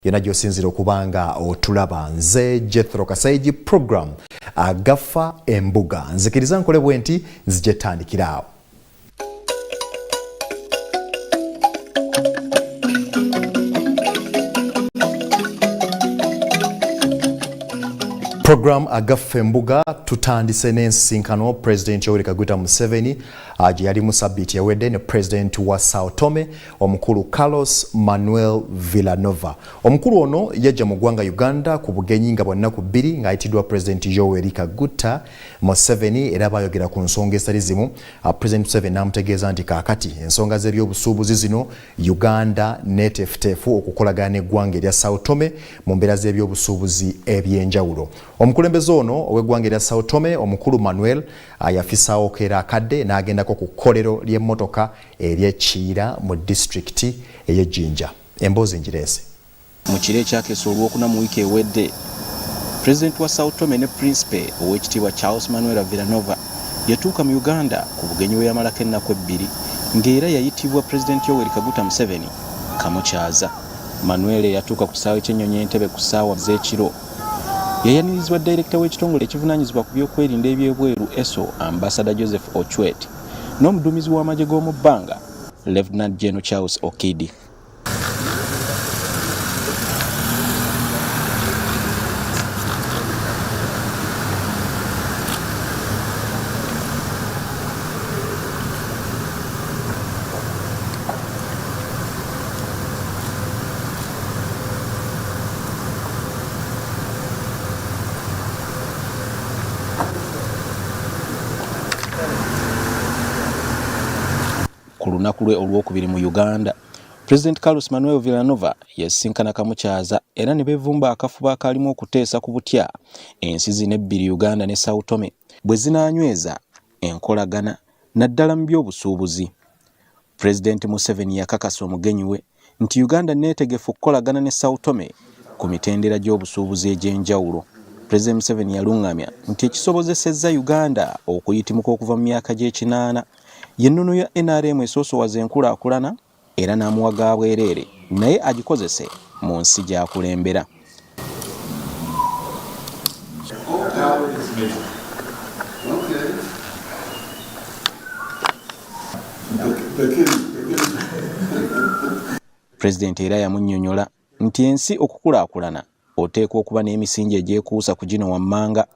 yona gyosinzira okubanga otulaba. Nze Jethro Kasaiji, program Agaffa Embuga. Nzikiriza nkole bwenti nzije tandikiraawo. Program Agaffa Embuga tutandise n'ensinkano President Yoweri Kaguta Museveni gye yali mu sabbiiti ewedde ne President wa Sao Tome omukulu Carlos Manuel Villanova. Omukulu ono yajja mu ggwanga Uganda ku bugenyi nga bwannaku 2 ng'ayitiddwa President Yoweri Kaguta Museveni era bayogera ku nsonga ezitali zimu. President Museveni n'amutegeeza nti kaakati ensonga z'ebyobusuubuzi zino Uganda neeteefuteefu okukolagana n'eggwanga erya Sao Tome mu mbeera z'ebyobusuubuzi eby'enjawulo. Omukulembeze ono ow'eggwanga erya Sao Tome omukulu Manuel yafisaawo keera akadde n'agendako ku kkolero ly'emmotoka ery'Ekiira mu disitulikiti ey'Ejjinja. Emboozi ngireese. Mu kiro ekyakeesa olwokuna mu wiiki ewedde, Pulezidenti wa Sao Tome ne Principe ow'ekitiibwa Charles Manuel Villanova yatuuka mu Uganda ku bugenyi bwe yamalako ennaku 2 ng'era yayitibwa Pulezidenti Yoweri Kaguta Museveni kamukyaza. Manuel yatuuka ku kisaawe ky'ennyonyi Entebbe ku ssaawa z'ekiro. Yayanirizibwa Director w'ekitongole ekivunaanyizibwa ku byokwerinda ebyebweru ESO Ambassador Joseph Ochwet n'omuduumizi w'amagye g'omu bbanga Lieutenant General Charles Rukidi. Ku lunaku lwe olwokubiri mu Uganda, President Carlos Manuel Villanova yasinkana kamukyaza era ne beevumba akafuba akalimu okuteesa ku butya ensi zino ebbiri Uganda ne Sao Tome bwe zinaanyweza enkolagana naddala mu by'obusuubuzi. President Museveni yakakasa omugenyi we nti Uganda neetegefu okukolagana ne Sao Tome ku mitendera gy'obusuubuzi egy'enjawulo. President Museveni yaluŋŋamya nti ekisobozesezza Uganda okuyitimuka okuva mu myaka gy'ekinaana yennono ya NRM esoosowaza enkulaakulana era n'amuwaga bwereere naye agikozese mu nsi gy'akulembera. Pulezidenti era yamunnyonnyola nti ensi okukulaakulana oteekwa okuba n'emisingi egyekuusa ku gino wammanga: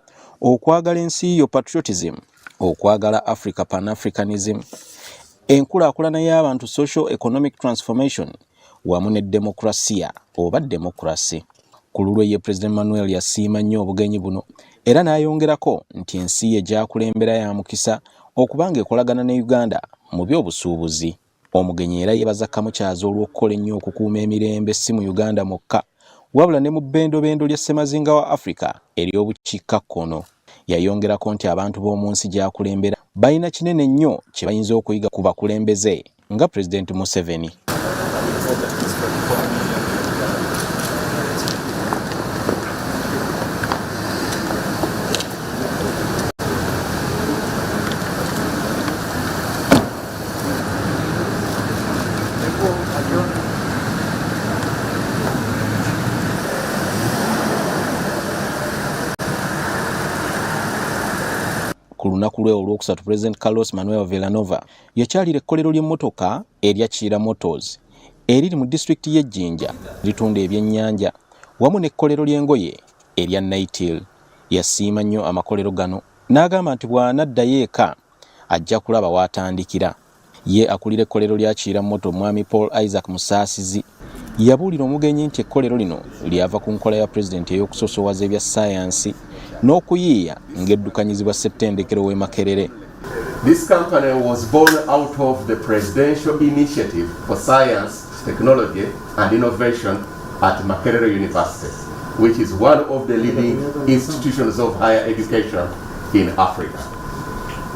okwagala ensi yo patriotism, okwagala Africa pan-Africanism, enkulaakulana y'abantu social economic transformation wamu ne demokrasiya oba demokrasi. Ku lulwe ye President Manuel yasiima nnyo obugenyi buno era n'ayongerako nti ensi ye gy'akulembera ya mukisa okubanga ekolagana ne Uganda mu by'obusuubuzi. Omugenyi era yeebaza kamukyaza olw'okukola ennyo okukuuma emirembe si mu Uganda mokka wabula ne mu bbendobendo lya Ssemazinga wa Africa ery'obukiikakkono. Yayongerako nti abantu b'omu nsi gy'akulembera balina kinene nnyo kye bayinza okuyiga ku bakulembeze nga Pulezidenti Museveni. Ku lunaku lwe olwokusatu, President Carlos Manuel Villanova yakyalira ekkolero ly'emmotoka erya Kiira Motors eriri mu disitulikiti y'Ejjinja litunda ebyennyanja wamu n'ekkolero ly'engoye erya Naitil. Yasiima nnyo amakolero gano n'agamba nti bw'anaddayo eka ajja kulaba w'atandikira. Ye akulira ekkolero lya Kiira Motors Mwami Paul Isaac Musaasizi yabuulira omugenyi nti ekkolero lino lyava ku nkola ya Pulezidenti ey'okusosowaza ebya ssayansi n'okuyiiya ng'eddukanyizibwa Ssettendekero w'e Makerere. This company was born out of the Presidential Initiative for Science, Technology and Innovation at Makerere University, which is one of the leading institutions of higher education in Africa.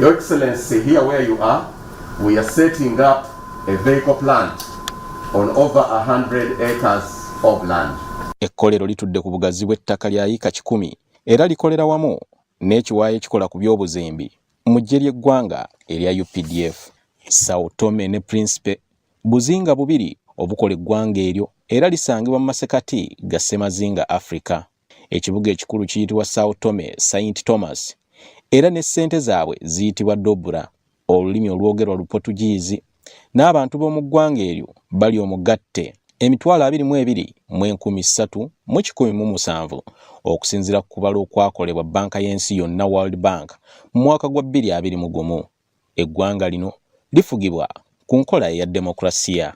Your Excellency, here where you are, we are setting up a vehicle plant on over 100 acres of land. Ekkolero litudde ku bugazi bw'ettaka lya yiika 10 era likolera wamu n'ekiwaayo ekikola ku by'obuzimbi mu ggye ly'eggwanga erya UPDF. Sao Tome ne Principe buzinga bubiri obukola eggwanga eryo era lisangibwa mu masekati ga Ssemazinga Africa. Ekibuga ekikulu kiyitibwa Sao Tome Saint Thomas era ne ssente zaabwe ziyitibwa Dobra, olulimi olwogerwa Lupotugiizi, n'abantu b'omu ggwanga eryo bali omugatte 22,317 okusinziira ku kubala okwakolebwa banka y'ensi yonna World Bank mu mwaka gwa 2021. Eggwanga lino lifugibwa ku nkola ya demokrasiya.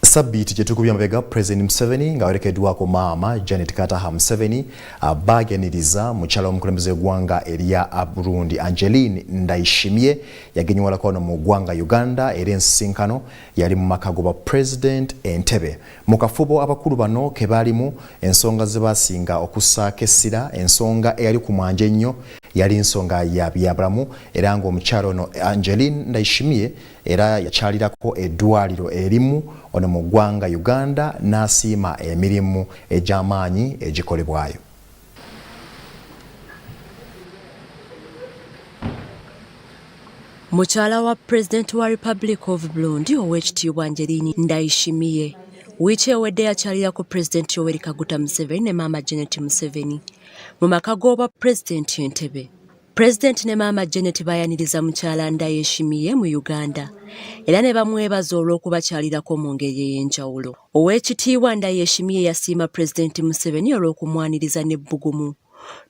Sabbiiti gye tukubye amabega President Museveni nga werekeddwako maama Janet Kataha Museveni baaganiriza mukyala w'omukulembeze w'eggwanga erya Burundi Angeline Ndayishimiye yagenyiwalako wano mu ggwanga Uganda era ensisinkano yali mu maka go ba President Entebbe. Mu kafubo abakulu bano ke baalimu ensonga ze baasinga okussaako essira, ensonga eyali ku mwanje ennyo yali nsonga ya byabulamu era ng'omukyala ono Angeline Ndayishimiye era yakyalirako eddwaliro erimu ono mu ggwanga Uganda n'asiima emirimu egy'amaanyi egikolebwayo. Mukyala wa President wa Republic of Burundi Oweekitiibwa Angeline Ndayishimiye wiiki ewedde yakyalirako President Yoweri Kaguta Museveni ne maama Janet Museveni mu maka g'obwa President Entebbe. President ne maama Janet bayaniriza mukyala Ndayishimiye mu Uganda era ne bamwebaza olw'okubakyalirako mu ngeri ey'enjawulo. Oweekitiibwa Ndayishimiye yasiima President Museveni olw'okumwaniriza n'ebbugumu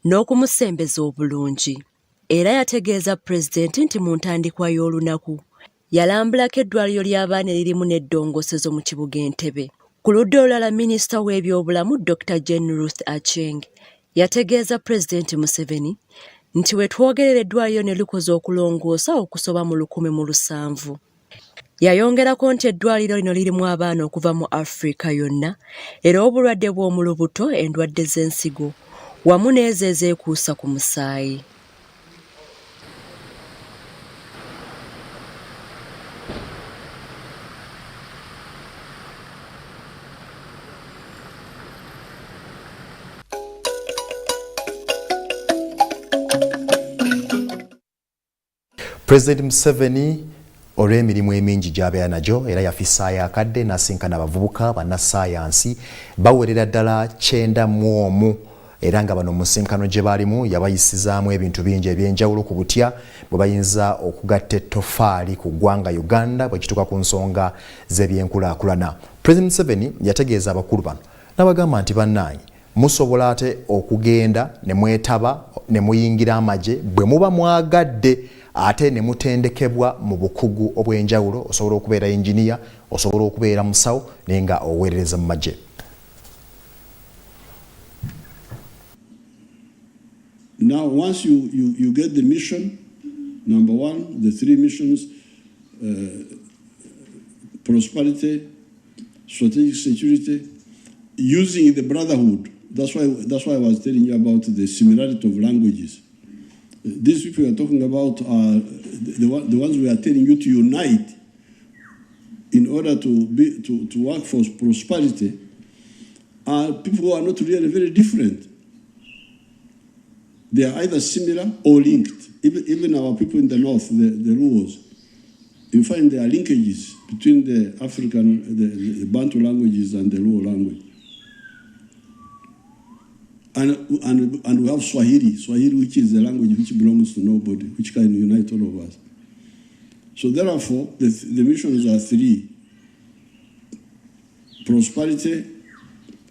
n'okumusembeza obulungi. Era yategeeza President nti mu ntandikwa y'olunaku yalambulako eddwaliro ly'abaana eririmu n'eddongosezo mu kibuga Entebbe. Ku ludda olulala Minisita w'ebyobulamu Dr. Jane Ruth Aceng yategeeza President Museveni nti we twogerera eddwaliro ne likoze okulongoosa okusoba mu 1,700. Yayongerako nti eddwaliro lino lirimu abaana okuva mu Afrika yonna era obulwadde bw'omulubuto, endwadde z'ensigo wamu n'ezo ezeekuusa ku musaayi. President Museveni olw'emirimu emingi gy'abeera nagyo era yafissaayo akadde n'asinkana abavubuka bannassaayansi bawerera ddala 91 era nga bano musinkano gye baalimu yabayisizaamu ebintu bingi eby'enjawulo ku butya bwe bayinza okugatta ettoffaali ku ggwanga Uganda bwe kituuka ku nsonga z'ebyenkulaakulana. President Museveni yategeeza abakulu bano n'abagamba nti bannange musobola ate okugenda ne mwetaba ne muyingira amagye bwe muba mwagadde ate ne mutendekebwa mu bukugu obw'enjawulo, osobola okubeera engineer, osobola okubeera musawo naye nga oweerereza mu magye. Now, once you get the mission, number one, the 3 missions, prosperity, strategic security, using the brotherhood. That's why I was telling you about the similarity of languages. These people we are talking about are the ones we are telling you to unite in order to work for prosperity. Are people who are not really very different. They are either similar or linked. Even our people in the north, the Luos, you find there are linkages between the African, the Bantu languages and the Luo language. And we have Swahili, which is the language which belongs to nobody, which can unite all of us. So therefore, the missions are 3. Prosperity,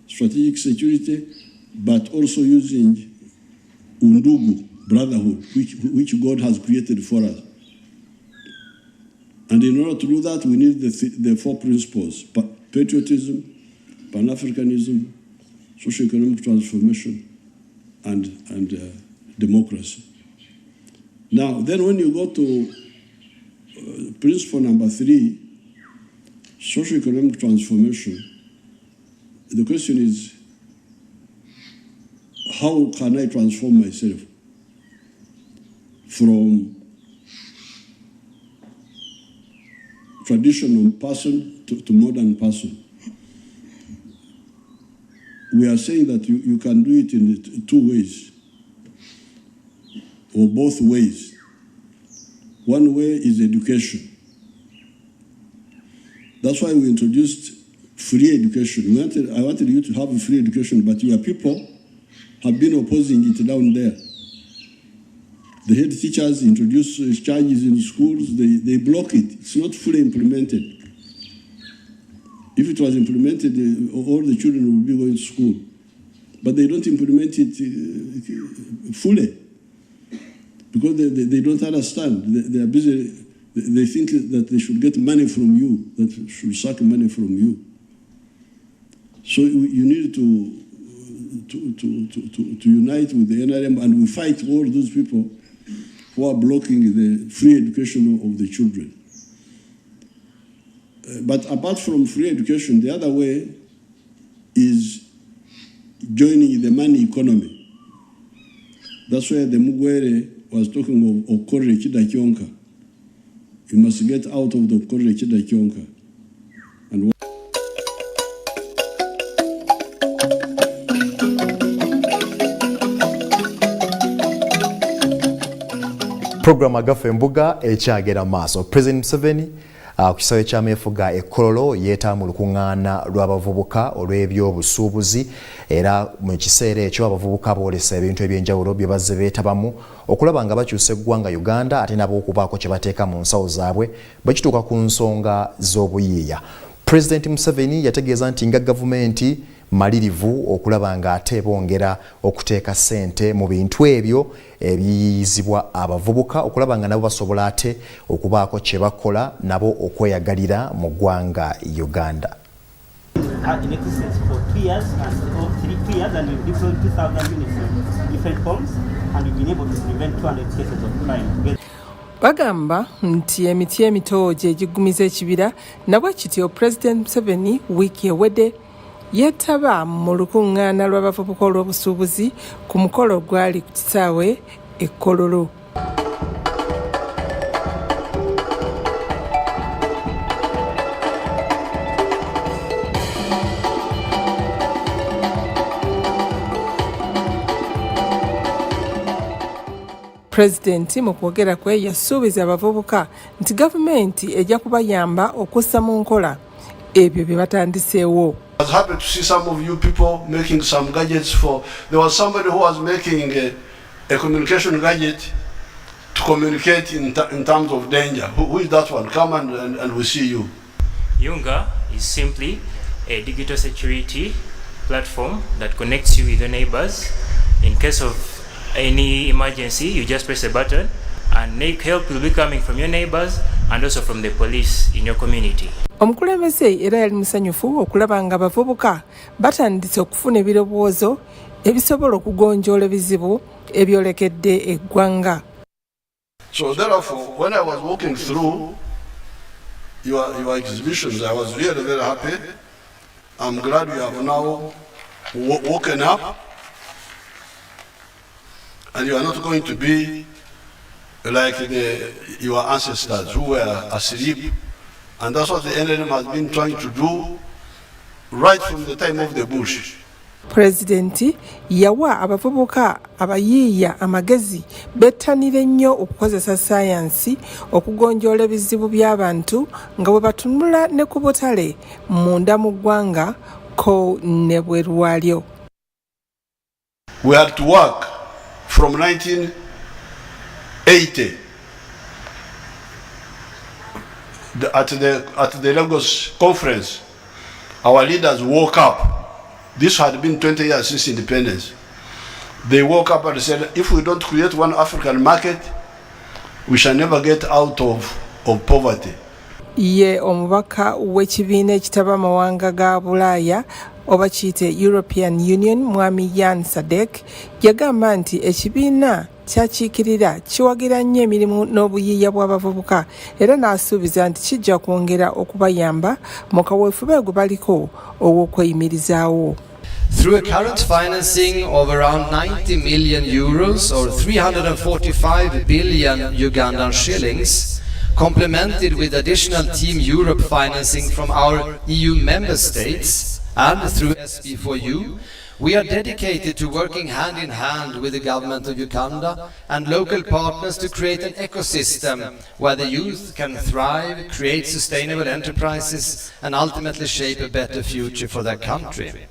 strategic security, but also using Undugu, brotherhood, which God has created for us. And in order to do that, we need the 4 principles: patriotism, Pan-Africanism, socio-economic transformation, and democracy. Now, then when you go to principle number 3, socio-economic transformation, the question is, how can I transform myself from traditional person to modern person? We are saying that you can do it in 2 ways. for both ways. One way is education. That's why we introduced free education. I wanted you to have free education, but your people have been opposing it down there. The head teachers introduce charges in schools, they block it. It's not fully implemented. If it was implemented, all the children would be going to school. But they don't implement it fully because they don't understand. They are busy. They think that they should get money from you, that should suck money from you. So you need to unite with the NRM, and we fight all those people who are blocking the free education of the children. But apart from free education, the other way is joining the money economy. That's why the Mugwere was talking of Okore Chidakionka. You must get out of the Okore Chidakionka. And Program agafe embuga ekyagera maaso. President Museveni ku kisaawe ky'ameefuga e Kololo yeetaamu lukuŋŋaana lw'abavubuka olw'ebyobusuubuzi era mu kiseera ekyo abavubuka boolesa ebintu eby'enjawulo bye bazze beetabamu okulaba nga bakyusa eggwanga Uganda ate nabo okubaako kye bateeka mu nsawo zaabwe bakituuka ku nsonga z'obuyiiya. President Museveni yategeeza nti nga gavumenti malirivu okulaba nga ate bongera okuteeka ssente mu bintu ebyo ebiyizibwa abavubuka okulaba nga nabo basobola ate okubaako kye bakola nabo okweyagalira mu ggwanga Uganda. In existence for 3 years and 3 years, and we've deployed 2,000 units in different forms, and we've been able to prevent 200 cases of crime. Bagamba nti emiti emito gye gigumiza ekibira nabwe kityo President Museveni wiiki ewedde yeetaba mu lukuŋŋaana lw'abavubuka olw'obusuubuzi ku mukolo gwali ku kisaawe e Kololo. Pulezidenti mu kwogera kwe yasuubiza abavubuka nti gavumenti ejja kubayamba okussa mu nkola ebyo bye batandiseewo. I was happy to see some of you people making some gadgets for. There was somebody who was making a communication gadget to communicate in terms of danger. Who is that one? Come and we see you. Yunga is simply a digital security platform that connects you with your neighbors. In case of any emergency, you just press a button and help will be coming from your neighbors and also from the police in your community. Omukulembeze era yali musanyufu okulaba nga abavubuka batandise okufuna ebirowoozo ebisobola okugonjoola ebizibu ebyolekedde eggwanga. So therefore, when I was walking through your exhibitions, I was really very happy. I'm glad you have now woken up and you are not going to be like your ancestors who were asleep. And that's what the NRM has been trying to do right from the time of the Bush. Pulezidenti yawa abavubuka abayiiya amagezi bettanire nnyo okukozesa sayansi okugonjoola ebizibu by'abantu nga bwe batunula ne ku butale munda mu ggwanga ko ne bweru waalyo. We had to work from 1980 at the Lagos conference. Our leaders woke up. This had been 20 years since independence. They woke up and said, if we don't create one African market, we shall never get out of poverty. Ye omubaka w'ekibiina ekitaba amawanga ga Bulaaya oba kiyite European Union mwami Jan Sadek yagamba nti ekibiina kyakiikirira kiwagira nnyo emirimu n'obuyiiya bw'abavubuka era n'asuubiza nti kijja kwongera okubayamba mu kaweefube gwe baliko ow'okweyimirizaawo. Through a current financing of around 90 million euros or 345 billion Ugandan shillings, complemented with additional Team Europe financing from our EU member states and through SP4U, We are dedicated to working hand in hand with the government of Uganda and local partners to create an ecosystem where the youth can thrive, create sustainable enterprises and ultimately shape a better future for their country.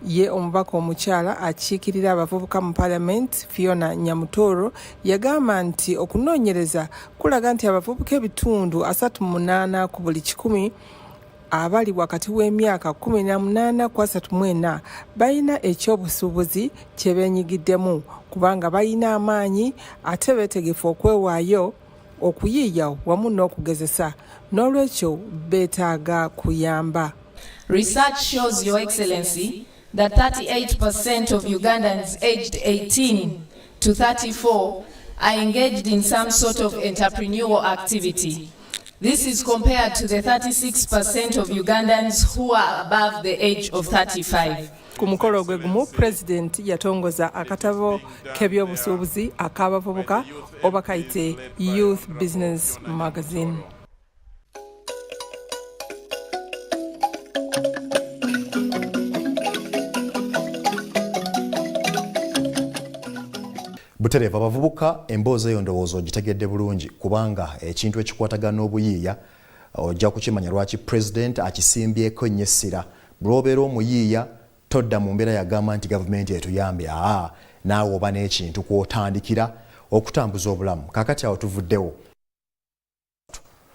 Ye omubaka omukyala akiikirira abavubuka mu Parliament Fiona Nyamutoro yagamba nti okunoonyereza kulaga nti abavubuka ebitundu 38 ku buli 100 abali wakati w'emyaka 18 ku 34 balina ekyobusuubuzi kye beenyigiddemu kubanga balina amaanyi ate beetegefu okwewaayo okuyiiya wamu n'okugezesa n'olwekyo beetaaga kuyamba. Research shows, Your Excellency, that 38% of Ugandans aged 18 to 34 are engaged in some sort of entrepreneurial activity. This is compared to the 36% of Ugandans who are above the age of 35. Ku mukolo gwe gumu, President yatongoza akatabo k'ebyobusuubuzi ak'abavubuka oba kayite Youth Business Magazine. Butereva abavubuka emboozi eyo ndowooza ogitegedde bulungi kubanga ekintu ekikwatagana n'obuyiiya ojja kukimanya lwaki President akisimbyeko nnyo essira. Bw'obeera omuyiiya todda mu mbeera yagamba nti gavumenti etuyambye, naawe oba n'ekintu kw'otandikira okutambuza obulamu. Kaakati awo tuvuddewo.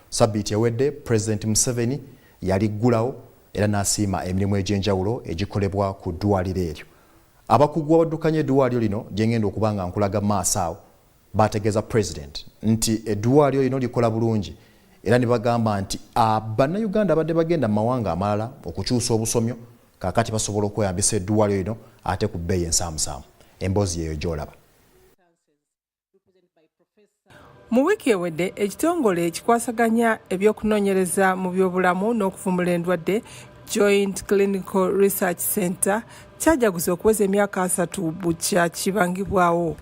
Sabbiiti ewedde President Museveni yaliggulawo era n'asiima emirimu egy'enjawulo egikolebwa ku ddwaliro eryo. Abakugu abaddukanya eddwaliro lino gye ngenda okubanga nkulaga maaso awo bategeeza President nti eddwaliro lino likola bulungi era ne bagamba nti bannayuganda abadde bagenda mu mawanga amalala okukyusa obusomyo kaakati basobola okweyambisa eddwaliro lino ate ku bbeeyi ensaamusaamu. Emboozi yeeyo gy'olaba. Mu wiiki ewedde ekitongole ekikwasaganya ebyokunoonyereza mu byobulamu n'okuvumula endwadde Joint Clinical Research Center kyajaguza okuweza emyaka 3 bukya kibangibwawo.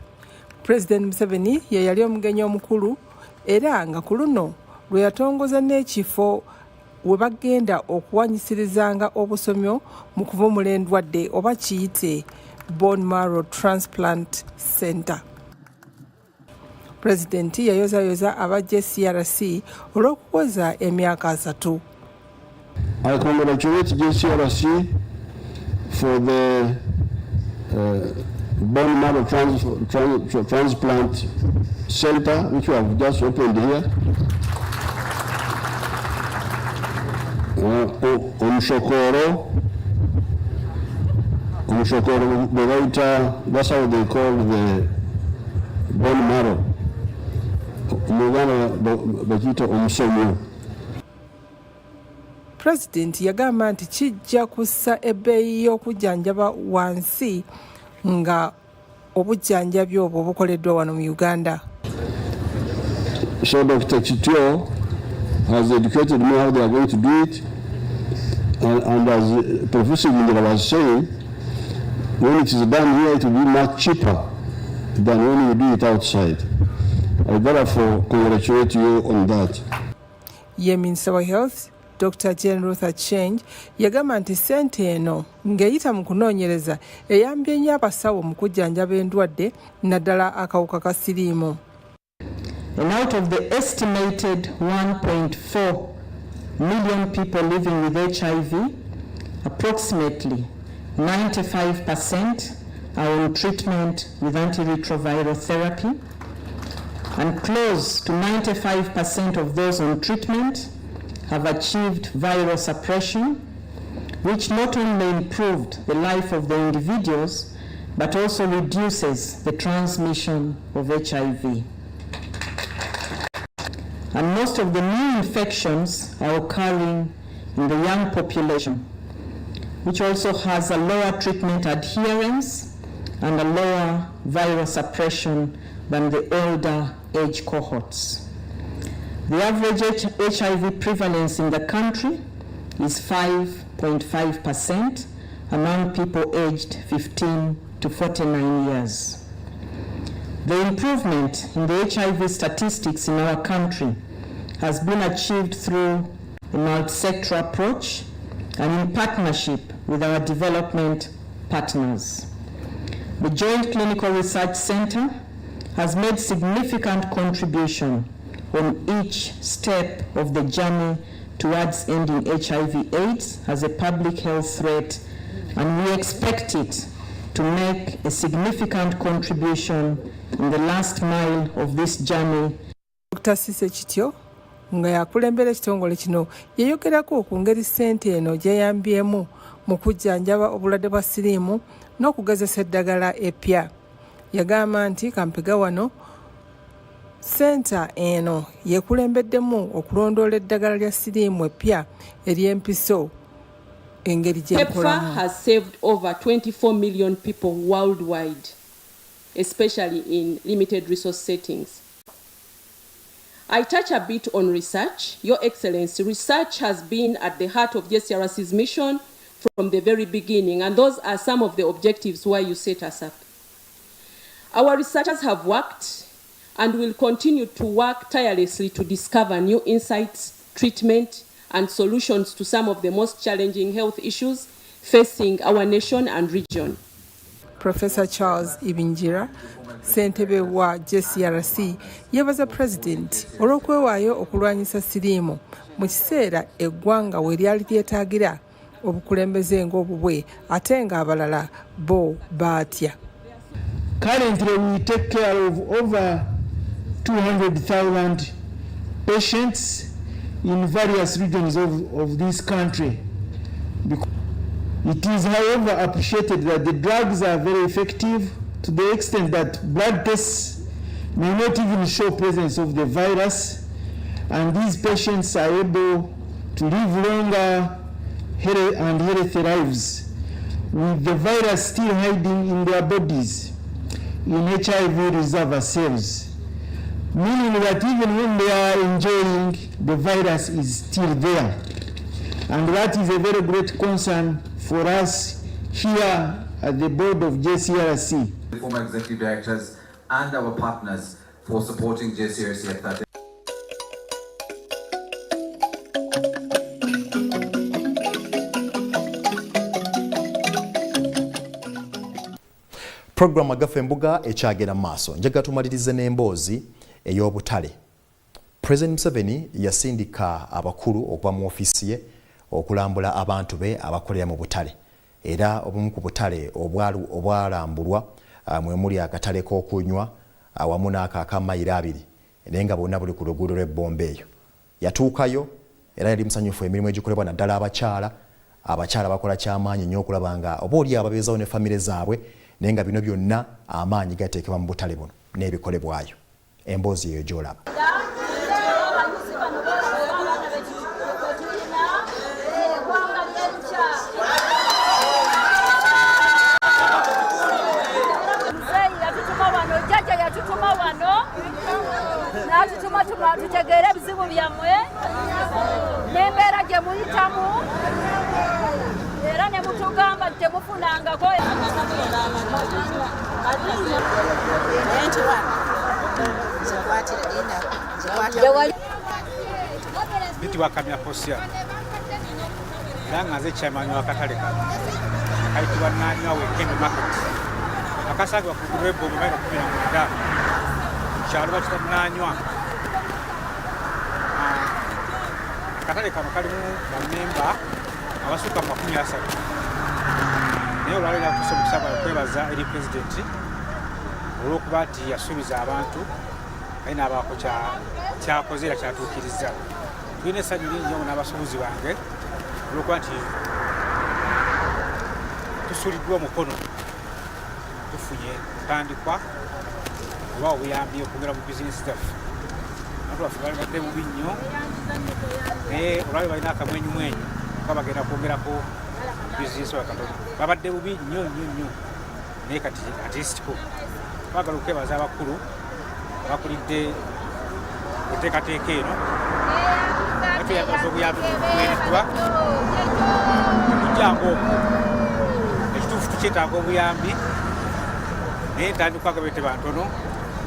President Museveni ye yali omugenyi omukulu era nga ku luno lwe yatongoza n'ekifo we bagenda okuwanyisirizanga obusomyo mu kuvumula endwadde oba kiyite Bone Marrow Transplant Center. President yayozayoza aba JCRC olw'okuwoza emyaka 3. I congratulate JCRC for the bone marrow transplant center which we have just opened here. Omushokoro, that's how they call the bone marrow. President yagamba nti kijja kussa ebbeeyi y'okujjanjaba wansi nga obujjanjabi obwo bukoleddwa wano mu Uganda. So Dr. Chitio has educated me how they are going to do it, and as Professor Indira was saying, when it is done here it will be much cheaper than when you do it outside. I therefore congratulate you on that. Minister of Health Dr. Jane Ruther Change yagamba nti ssente eno ng'eyita mu kunoonyereza eyambye nnyo abasawo mu kujjanjaba endwadde naddala akawuka ka siriimu. And out of the estimated 1.4 million people living with HIV, approximately 95% are on treatment with antiretroviral therapy, and close to 95% of those on treatment have achieved viral suppression, which not only improved the life of the individuals, but also reduces the transmission of HIV. And most of the new infections are occurring in the young population, which also has a lower treatment adherence and a lower viral suppression than the older age cohorts. The average HIV prevalence in the country is 5.5% among people aged 15 to 49 years. The improvement in the HIV statistics in our country has been achieved through a multi-sector approach and in partnership with our development partners. The Joint Clinical Research Center has made significant contribution on each step of the journey towards ending HIV/AIDS as a public health threat, and we expect it to make a significant contribution in the last mile of this journey. Dr. Sise Kityo nga yakulembera ekitongole kino yeyogerako ku ngeri ssente eno gyeyambyemu mu kujjanjaba obulwadde bwa siriimu n'okugezesa eddagala eppya. Yagamba nti kampega wano senta eno yekulembeddemu okulondoola eddagala lya siriimu eppya ery'empiso engeri gy'ekolamu. has saved over 24 million people worldwide, especially in limited resource settings. I touch a bit on research. Your Excellency, research has been at the heart of JCRC's mission from the very beginning, and those are some of the objectives why you set us up. Our researchers have worked and will continue to work tirelessly to discover new insights, treatment, and solutions to some of the most challenging health issues facing our nation and region. Professor Charles Ibingira, ssentebe wa JCRC, yebaza President olw'okwewaayo okulwanyisa siriimu mu kiseera eggwanga we lyali lyetaagira obukulembeze ng'obubwe ate ng'abalala bo baatya. Currently, we take care of over 200,000 patients in various regions of this country. It is, however, appreciated that the drugs are very effective to the extent that blood tests may not even show presence of the virus, and these patients are able to live longer and healthy lives with the virus still hiding in their bodies in HIV reservoir cells, meaning that even when they are enjoying, the virus is still there. And that is a very great concern for us here at the board of JCRC. The former executive directors and our partners for supporting JCRC at that. Programu agaffe embuga ekyagera maaso njaga tumalirize n'emboozi ey'obutale. President Museveni yasindika abakulu okuva mu ofiisi ye okulambula abantu be abakolera mu butale, era obumu ku butale obwalambulwa mwe muli akatale k'okunywa awamu n'akamayiro 2 naye nga bonna buli ku luguudo lw'ebbomba eyo. Yatuukayo era yali musanyufu emirimu egikolebwa naddala abakyala bakola kyamaanyi nnyo okulaba nga oba oli ababeezawo ne famire zaabwe, naye nga bino byonna amaanyi gateekebwa mu butale buno n'ebikolebwayo. Emboozi eyo gy'olaba. tutegere ebizibu byammwe n'embeera gye muyitamu era ne mutugamba temufunangako bitibwa kamya posya era nga nze chairman w'akatale kano kayitibwa Nanywa Weekend Market akasagwa ku lw'ebbombo mayiro 19 kyalo bakita Nanywa. Akatale kano kalimu bammemba abasukka mu 30. Naye olwaleero kusomesa kwebaza eri pulezidenti olw'okuba nti yasuubiza abantu naye n'abaako kyakoze era kyatuukiriza. Tulina essanyu lingi nnyo n'abasuubuzi bange olw'okuba nti tusuuliddwa omukono tufunye ntandikwa oba obuyambi okwongera mu bizinesi zaffe. Abantu baffe bali badde bubi nnyo naye olwali balina akamwenyumwenyu kuba bagenda kwongerako bizinesi wakatono. Babadde bubi nnyo naye kati atisitiko twagala okwebaza abakulu abakulidde enteekateeka eno batuyambaza obuyambi buweereddwa temujjangu okwo ekituufu tukyetaaga obuyambi naye ntandikwa gabete bantono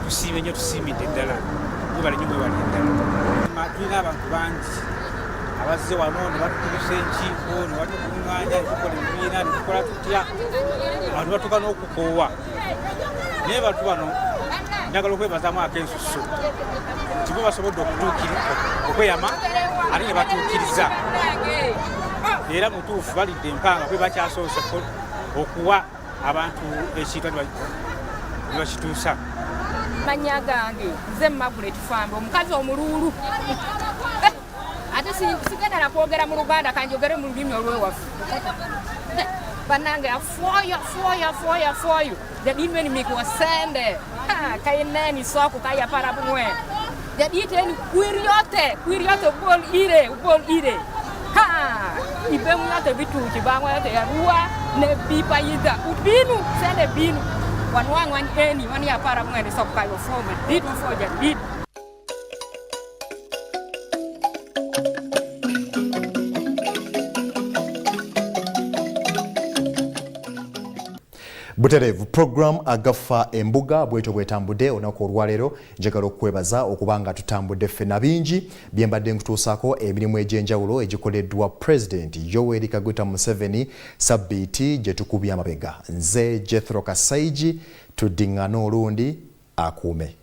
tusiime nnyo tusiimidde ddala mwebale nnyo mwebale ddala. Tulina abantu bangi abazze wano ne batukubisa enkiiko ne batukuŋŋaanya ne tukola ebibiina ne tukola tutya abantu batuuka n'okukoowa naye bantu bano njagala okwebazaamu ak'ensusu nti bo basobodde okweyama ate ne batuukiriza era mutuufu balidde empanga kwe bakyasoose okuwa abantu ekintu ne bakituusa. Manya gange nze Margaret Fambe omukazi omuluulu ate sigenda nakwogera mu Luganda kanjogere mu lulimi olwewaffe bannange afoyo jadi meni wasende kaineni soko kaya para bumwe jadi teni kwiryote ubol ire ibemu yote bituki bangwa yote ya ruwa ne bipa yida ubinu sende binu wanwangwan eni wani ya para bumwe ne soko kayo fome ditu foja ditu. Buterevu program agafa embuga bweto bwetambudde onako olwalero njagala okwebaza okubanga tutambudde ffena bingi byembadde nkutuusako emirimu egy'enjawulo egikoleddwa President Yoweri Kaguta Museveni sabbiiti gye tukubye amabega. Nze Jethro Kasaiji tuddingana olundi akuume.